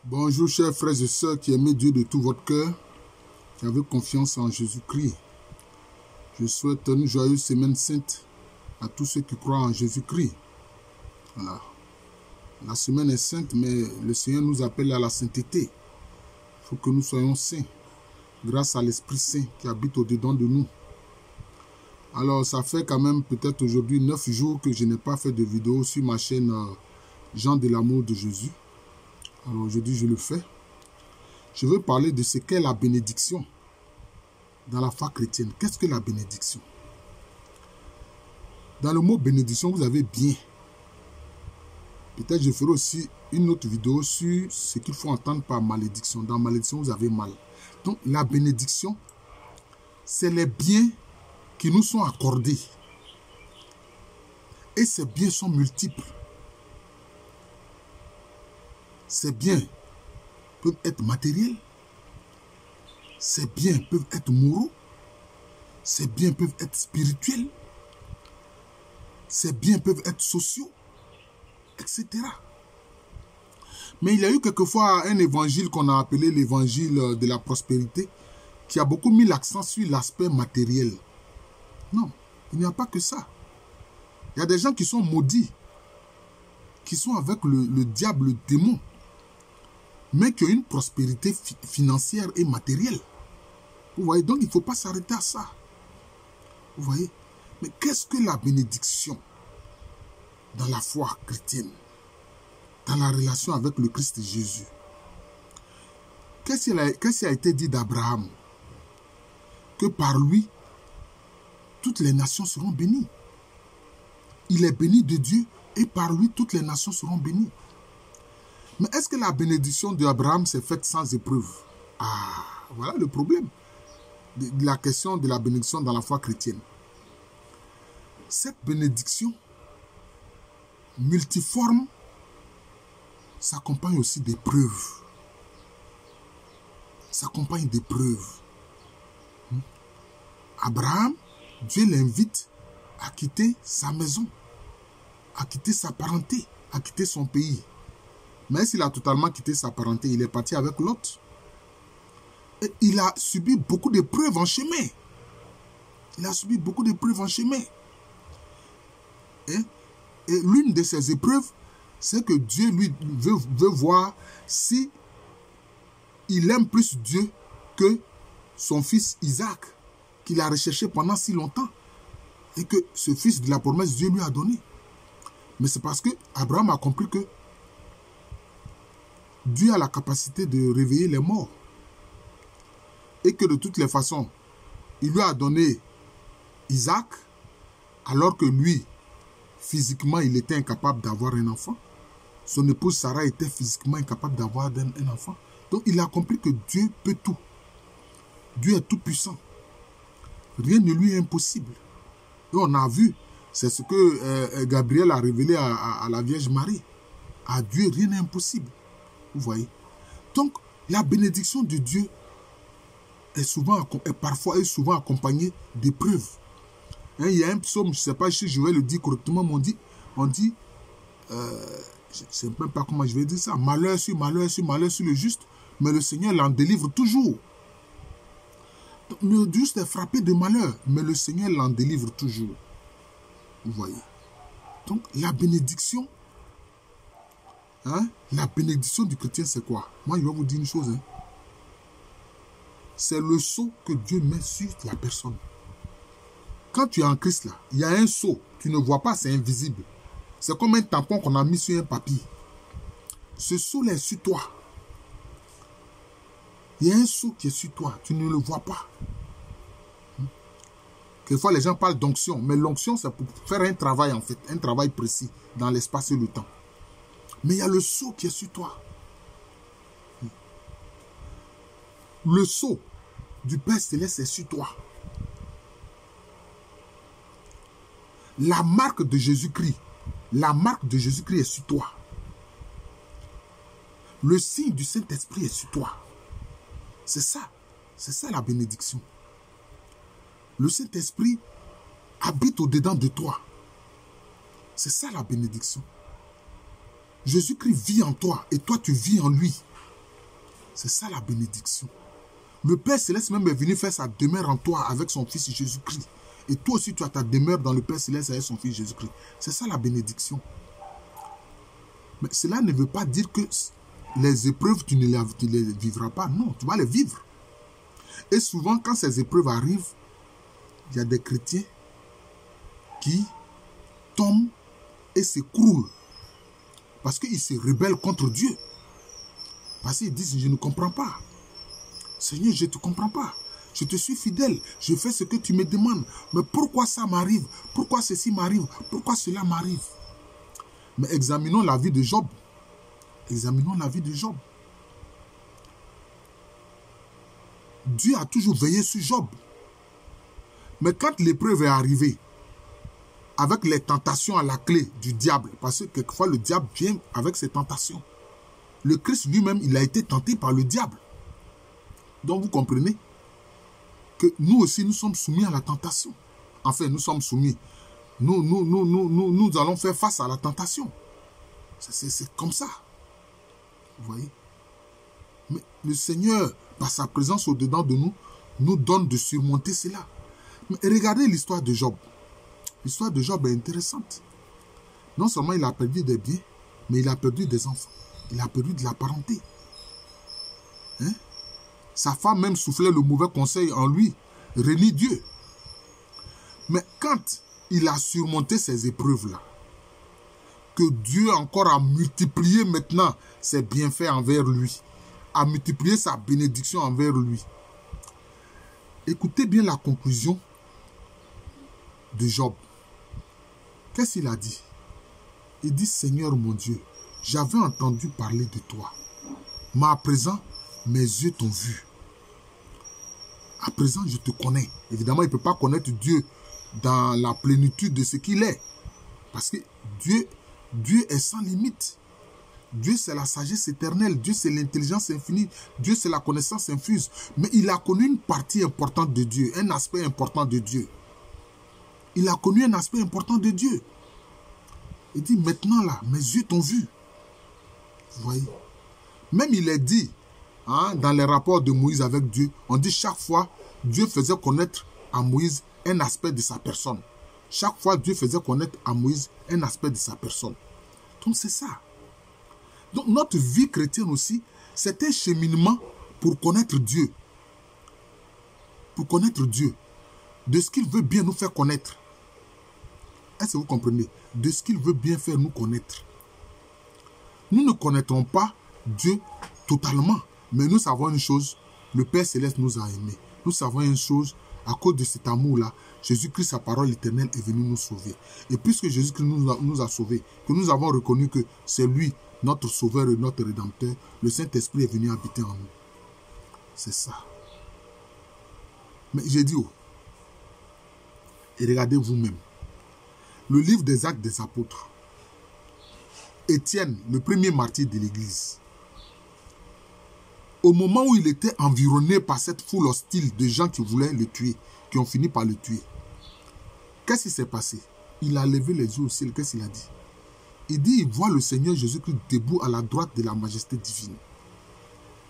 Bonjour chers frères et sœurs qui aimez Dieu de tout votre cœur, qui avez confiance en Jésus-Christ. Je souhaite une joyeuse semaine sainte à tous ceux qui croient en Jésus-Christ. Voilà. La semaine est sainte, mais le Seigneur nous appelle à la sainteté. Il faut que nous soyons saints, grâce à l'Esprit Saint qui habite au-dedans de nous. Alors, ça fait quand même peut-être aujourd'hui 9 jours que je n'ai pas fait de vidéo sur ma chaîne Jean de l'amour de Jésus. Alors aujourd'hui, je le fais. Je veux parler de ce qu'est la bénédiction dans la foi chrétienne. Qu'est-ce que la bénédiction? Dans le mot bénédiction, vous avez bien. Peut-être je ferai aussi une autre vidéo sur ce qu'il faut entendre par malédiction. Dans malédiction, vous avez mal. Donc, la bénédiction, c'est les biens qui nous sont accordés. Et ces biens sont multiples. Ces biens peuvent être matériels. Ces biens peuvent être moraux. Ces biens peuvent être spirituels. Ces biens peuvent être sociaux, etc. Mais il y a eu quelquefois un évangile qu'on a appelé l'évangile de la prospérité qui a beaucoup mis l'accent sur l'aspect matériel. Non, il n'y a pas que ça. Il y a des gens qui sont maudits, qui sont avec le diable, le démon, mais qui ont une prospérité financière et matérielle. Vous voyez, donc il ne faut pas s'arrêter à ça. Vous voyez, mais qu'est-ce que la bénédiction dans la foi chrétienne, dans la relation avec le Christ Jésus? Qu'est-ce qui a été dit d'Abraham? Que par lui, toutes les nations seront bénies. Il est béni de Dieu et par lui, toutes les nations seront bénies. Mais est-ce que la bénédiction d'Abraham s'est faite sans épreuve? Ah, voilà le problème de la question de la bénédiction dans la foi chrétienne. Cette bénédiction multiforme s'accompagne aussi d'épreuves. S'accompagne d'épreuves. Abraham, Dieu l'invite à quitter sa maison, à quitter sa parenté, à quitter son pays. Mais s'il a totalement quitté sa parenté, il est parti avec Lot. Et il a subi beaucoup d'épreuves en chemin. Il a subi beaucoup d'épreuves en chemin. Et l'une de ces épreuves, c'est que Dieu lui veut voir si il aime plus Dieu que son fils Isaac, qu'il a recherché pendant si longtemps. Et que ce fils de la promesse, Dieu lui a donné. Mais c'est parce que Abraham a compris que Dieu a la capacité de réveiller les morts. Et que de toutes les façons, il lui a donné Isaac, alors que lui, physiquement, il était incapable d'avoir un enfant. Son épouse Sarah était physiquement incapable d'avoir un enfant. Donc il a compris que Dieu peut tout. Dieu est tout puissant. Rien ne lui est impossible. Et on a vu, c'est ce que Gabriel a révélé à la Vierge Marie. À Dieu, rien n'est impossible. Vous voyez? Donc, la bénédiction de Dieu est souvent accompagnée d'épreuves. Hein, il y a un psaume, je ne sais pas si je vais le dire correctement, mais on dit je ne sais même pas comment je vais dire ça, malheur sur malheur sur malheur sur le juste, mais le Seigneur l'en délivre toujours. Donc, le juste est frappé de malheur, mais le Seigneur l'en délivre toujours. Vous voyez? Donc, la bénédiction, la bénédiction du chrétien, c'est quoi? Moi, je vais vous dire une chose. C'est le sceau que Dieu met sur la personne. Quand tu es en Christ, là, il y a un sceau. Tu ne vois pas, c'est invisible. C'est comme un tampon qu'on a mis sur un papier. Ce sceau-là est sur toi. Il y a un sceau qui est sur toi. Tu ne le vois pas. Quelquefois, les gens parlent d'onction. Mais l'onction, c'est pour faire un travail, en fait. Un travail précis dans l'espace et le temps. Mais il y a le sceau qui est sur toi. Le sceau du Père Céleste est sur toi. La marque de Jésus-Christ. La marque de Jésus-Christ est sur toi. Le signe du Saint-Esprit est sur toi. C'est ça. C'est ça la bénédiction. Le Saint-Esprit habite au-dedans de toi. C'est ça la bénédiction. Jésus-Christ vit en toi et toi tu vis en lui. C'est ça la bénédiction. Le Père Céleste même est venu faire sa demeure en toi avec son Fils Jésus-Christ. Et toi aussi, tu as ta demeure dans le Père Céleste avec son Fils Jésus-Christ. C'est ça la bénédiction. Mais cela ne veut pas dire que les épreuves, tu ne les vivras pas. Non, tu vas les vivre. Et souvent, quand ces épreuves arrivent, il y a des chrétiens qui tombent et s'écroulent. Parce qu'ils se rebellent contre Dieu. Parce qu'ils disent, je ne comprends pas. Seigneur, je ne te comprends pas. Je te suis fidèle. Je fais ce que tu me demandes. Mais pourquoi ça m'arrive? Pourquoi ceci m'arrive? Pourquoi cela m'arrive? Mais examinons la vie de Job. Examinons la vie de Job. Dieu a toujours veillé sur Job. Mais quand l'épreuve est arrivée, avec les tentations à la clé du diable, parce que quelquefois le diable vient avec ses tentations. Le Christ lui-même, il a été tenté par le diable. Donc vous comprenez que nous aussi, nous sommes soumis à la tentation. Enfin, nous sommes soumis. Nous allons faire face à la tentation. C'est comme ça. Vous voyez? Mais le Seigneur, par sa présence au-dedans de nous, nous donne de surmonter cela. Mais regardez l'histoire de Job. L'histoire de Job est intéressante. Non seulement il a perdu des biens, mais il a perdu des enfants. Il a perdu de la parenté. Hein? Sa femme même soufflait le mauvais conseil en lui. Renie Dieu. Mais quand il a surmonté ces épreuves-là, que Dieu encore a multiplié maintenant ses bienfaits envers lui, a multiplié sa bénédiction envers lui. Écoutez bien la conclusion de Job. Qu'est-ce qu'il a dit? Il dit, Seigneur mon Dieu, j'avais entendu parler de toi, mais à présent, mes yeux t'ont vu. À présent, je te connais. Évidemment, il ne peut pas connaître Dieu dans la plénitude de ce qu'il est. Parce que Dieu est sans limite. Dieu, c'est la sagesse éternelle. Dieu, c'est l'intelligence infinie. Dieu, c'est la connaissance infuse. Mais il a connu une partie importante de Dieu, un aspect important de Dieu. Il a connu un aspect important de Dieu. Il dit, maintenant là, mes yeux t'ont vu. Vous voyez? Même il est dit, hein, dans les rapports de Moïse avec Dieu, on dit chaque fois, Dieu faisait connaître à Moïse un aspect de sa personne. Chaque fois, Dieu faisait connaître à Moïse un aspect de sa personne. Donc c'est ça. Donc notre vie chrétienne aussi, c'est un cheminement pour connaître Dieu. Pour connaître Dieu. De ce qu'il veut bien nous faire connaître. Est-ce que vous comprenez? De ce qu'il veut bien faire nous connaître. Nous ne connaîtrons pas Dieu totalement. Mais nous savons une chose, le Père Céleste nous a aimés. Nous savons une chose, à cause de cet amour-là, Jésus-Christ, sa parole éternelle, est venu nous sauver. Et puisque Jésus-Christ nous a sauvés, que nous avons reconnu que c'est lui, notre sauveur et notre rédempteur, le Saint-Esprit est venu habiter en nous. C'est ça. Mais j'ai dit où? Et regardez vous-même. Le livre des Actes des Apôtres. Étienne, le premier martyr de l'Église. Au moment où il était environné par cette foule hostile de gens qui voulaient le tuer, qui ont fini par le tuer, qu'est-ce qui s'est passé? Il a levé les yeux au ciel. Qu'est-ce qu'il a dit? Il dit, il voit le Seigneur Jésus-Christ debout à la droite de la majesté divine.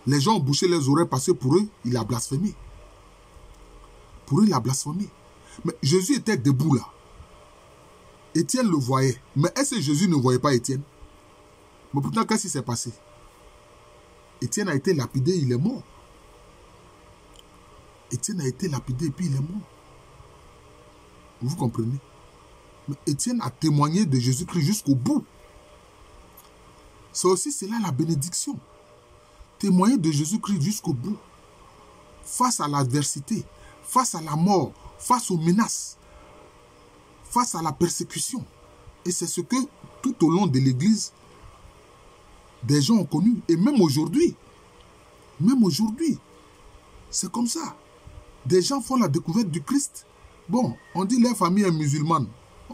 Les gens ont bouché les oreilles parce que pour eux, il a blasphémé. Pour eux, il a blasphémé. Mais Jésus était debout là. Étienne le voyait. Mais est-ce que Jésus ne voyait pas Étienne? Mais pourtant, qu'est-ce qui s'est passé? Étienne a été lapidé, il est mort. Étienne a été lapidé et puis il est mort. Vous comprenez? Mais Étienne a témoigné de Jésus-Christ jusqu'au bout. C'est aussi cela la bénédiction. Témoigner de Jésus-Christ jusqu'au bout. Face à l'adversité, face à la mort, face aux menaces, face à la persécution. Et c'est ce que tout au long de l'Église, des gens ont connu. Et même aujourd'hui, c'est comme ça. Des gens font la découverte du Christ. Bon, on dit leur famille est musulmane.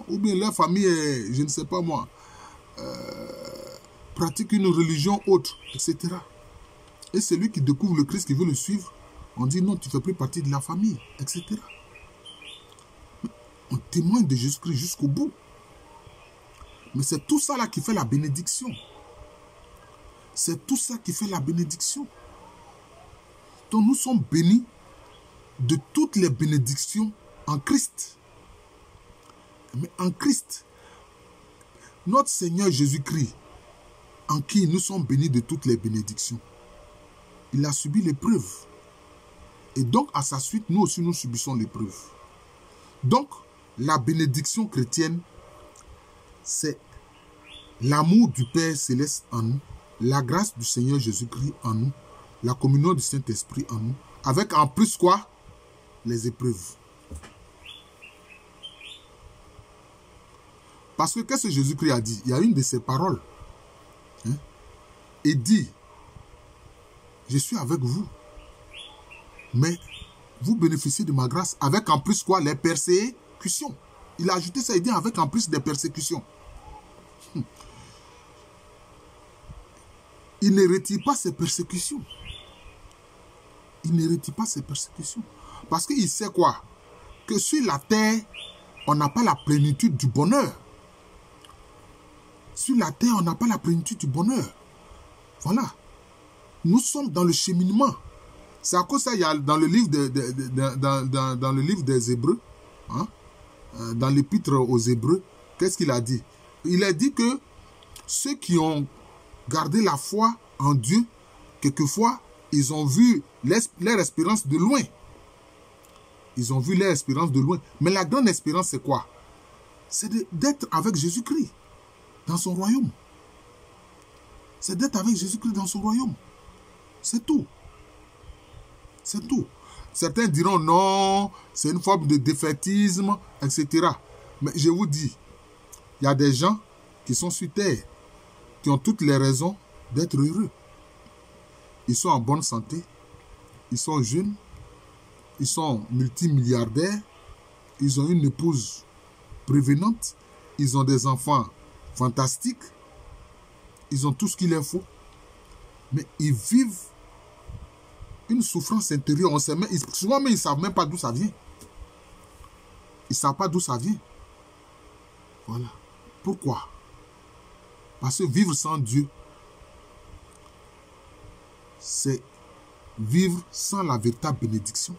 Ou bien leur famille est, je ne sais pas moi, pratique une religion autre, etc. Et celui qui découvre le Christ, qui veut le suivre, on dit non, tu ne fais plus partie de la famille, etc. On témoigne de Jésus-Christ jusqu'au bout. Mais c'est tout ça là qui fait la bénédiction. C'est tout ça qui fait la bénédiction. Donc nous sommes bénis de toutes les bénédictions en Christ. Mais en Christ, notre Seigneur Jésus-Christ, en qui nous sommes bénis de toutes les bénédictions, il a subi l'épreuve. Et donc, à sa suite, nous aussi, nous subissons l'épreuve. Donc, la bénédiction chrétienne, c'est l'amour du Père Céleste en nous, la grâce du Seigneur Jésus-Christ en nous, la communion du Saint-Esprit en nous, avec en plus quoi? Les épreuves. Parce que qu'est-ce que Jésus-Christ a dit? Il y a une de ses paroles. Hein? Il dit, je suis avec vous, mais vous bénéficiez de ma grâce, avec en plus quoi? Les persécutions. Il a ajouté ça, il dit avec en plus des persécutions. Il ne retire pas ces persécutions. Il ne retire pas ces persécutions. Parce qu'il sait quoi? Que sur la terre, on n'a pas la plénitude du bonheur. Sur la terre, on n'a pas la plénitude du bonheur. Voilà. Nous sommes dans le cheminement. C'est à cause de ça, il y a dans le livre, dans le livre des Hébreux, hein, dans l'épître aux Hébreux, qu'est-ce qu'il a dit? Il a dit que ceux qui ont gardé la foi en Dieu, quelquefois, ils ont vu leur espérance de loin. Ils ont vu leur espérance de loin. Mais la grande espérance, c'est quoi? C'est d'être avec Jésus-Christ dans son royaume. C'est d'être avec Jésus-Christ dans son royaume. C'est tout. C'est tout. Certains diront non, c'est une forme de défaitisme, etc. Mais je vous dis, il y a des gens qui sont sur terre, qui ont toutes les raisons d'être heureux. Ils sont en bonne santé, ils sont jeunes, ils sont multimilliardaires, ils ont une épouse prévenante, ils ont des enfants fantastiques, ils ont tout ce qu'il leur faut, mais ils vivent une souffrance intérieure. On sait même, souvent même ils ne savent même pas d'où ça vient. Ils ne savent pas d'où ça vient. Voilà. Pourquoi? Parce que vivre sans Dieu, c'est vivre sans la véritable bénédiction.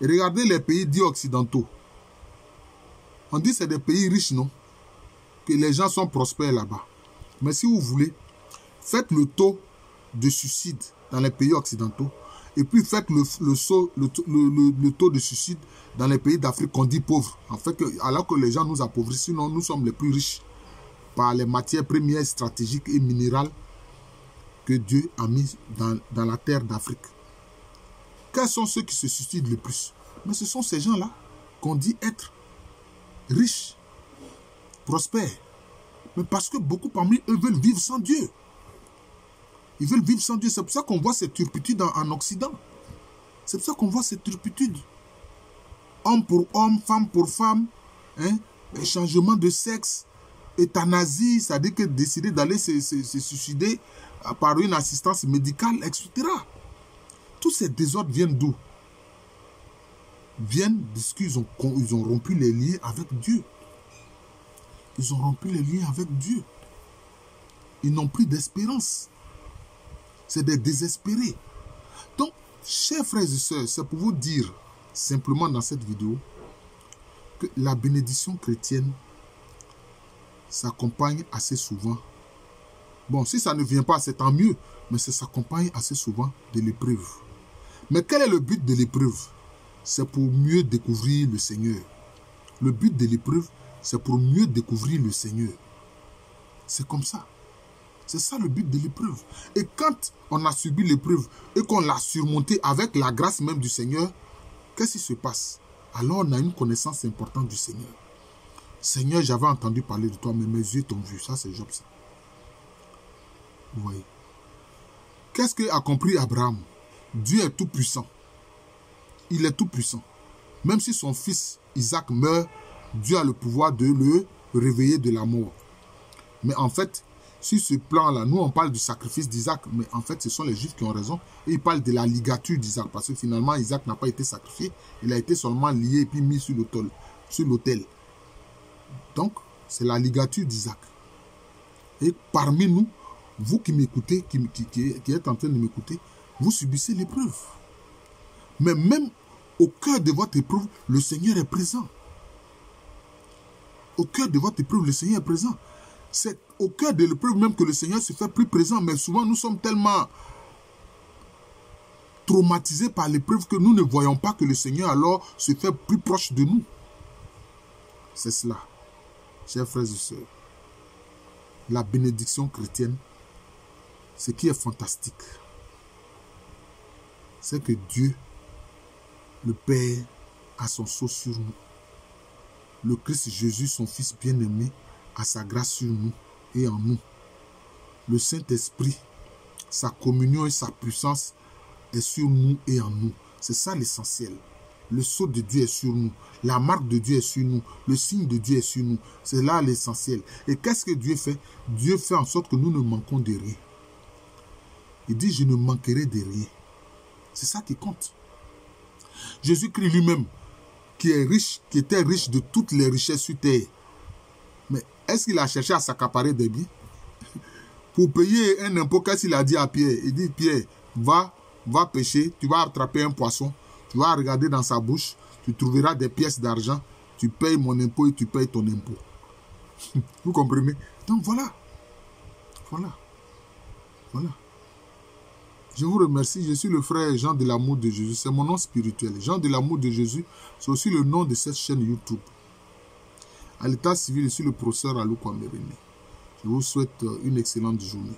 Et regardez les pays dits occidentaux. On dit que c'est des pays riches, non? Que les gens sont prospères là-bas. Mais si vous voulez, faites le taux de suicide dans les pays occidentaux et puis faites le taux de suicide dans les pays d'Afrique qu'on dit pauvres. En fait, alors que les gens nous appauvrissent, sinon nous sommes les plus riches par les matières premières stratégiques et minérales que Dieu a mis dans la terre d'Afrique. Quels sont ceux qui se suicident le plus? Mais ce sont ces gens-là qu'on dit être riches, prospères. Mais parce que beaucoup parmi eux veulent vivre sans Dieu. Ils veulent vivre sans Dieu. C'est pour ça qu'on voit cette turpitude en Occident. C'est pour ça qu'on voit cette turpitude. Homme pour homme, femme pour femme, hein, changement de sexe, euthanasie, c'est-à-dire que décider d'aller se suicider par une assistance médicale, etc. Tous ces désordres viennent d'où? Viennent parce qu'ils ont rompu les liens avec Dieu. Ils ont rompu les liens avec Dieu. Ils n'ont plus d'espérance. C'est des désespérés. Donc, chers frères et sœurs, c'est pour vous dire simplement dans cette vidéo que la bénédiction chrétienne s'accompagne assez souvent. Bon, si ça ne vient pas, c'est tant mieux, mais ça s'accompagne assez souvent de l'épreuve. Mais quel est le but de l'épreuve? C'est pour mieux découvrir le Seigneur. Le but de l'épreuve, c'est pour mieux découvrir le Seigneur. C'est comme ça. C'est ça le but de l'épreuve. Et quand on a subi l'épreuve et qu'on l'a surmontée avec la grâce même du Seigneur, qu'est-ce qui se passe? Alors on a une connaissance importante du Seigneur. Seigneur, j'avais entendu parler de toi, mais mes yeux t'ont vu. Ça, c'est Job, ça. Vous voyez. Qu'est-ce qu'a compris Abraham? Dieu est tout puissant. Il est tout puissant. Même si son fils Isaac meurt, Dieu a le pouvoir de le réveiller de la mort. Mais en fait, sur ce plan-là, nous on parle du sacrifice d'Isaac, mais en fait ce sont les Juifs qui ont raison. Et ils parlent de la ligature d'Isaac, parce que finalement Isaac n'a pas été sacrifié, il a été seulement lié et puis mis sur l'autel. Donc, c'est la ligature d'Isaac. Et parmi nous, vous qui m'écoutez, qui êtes en train de m'écouter, vous subissez l'épreuve. Mais même au cœur de votre épreuve, le Seigneur est présent. Au cœur de votre épreuve, le Seigneur est présent. C'est au cœur de l'épreuve même que le Seigneur se fait plus présent. Mais souvent, nous sommes tellement traumatisés par l'épreuve que nous ne voyons pas que le Seigneur alors se fait plus proche de nous. C'est cela, chers frères et sœurs. La bénédiction chrétienne, ce qui est fantastique, c'est que Dieu, le Père, a son sceau sur nous. Le Christ Jésus, son Fils bien-aimé, a sa grâce sur nous et en nous. Le Saint-Esprit, sa communion et sa puissance est sur nous et en nous. C'est ça l'essentiel. Le sceau de Dieu est sur nous. La marque de Dieu est sur nous. Le signe de Dieu est sur nous. C'est là l'essentiel. Et qu'est-ce que Dieu fait? Dieu fait en sorte que nous ne manquons de rien. Il dit, je ne manquerai de rien. C'est ça qui compte. Jésus-Christ lui-même, qui est riche, qui était riche de toutes les richesses sur terre. Mais est-ce qu'il a cherché à s'accaparer des biens? Pour payer un impôt, qu'est-ce qu'il a dit à Pierre? Il dit, Pierre, va pêcher, tu vas attraper un poisson, tu vas regarder dans sa bouche, tu trouveras des pièces d'argent, tu payes mon impôt et tu payes ton impôt. Vous comprenez? Donc voilà. Voilà. Voilà. Je vous remercie. Je suis le frère Jean de l'amour de Jésus. C'est mon nom spirituel. Jean de l'amour de Jésus, c'est aussi le nom de cette chaîne YouTube. À l'état civil, je suis le professeur Alou Kwame René. Je vous souhaite une excellente journée.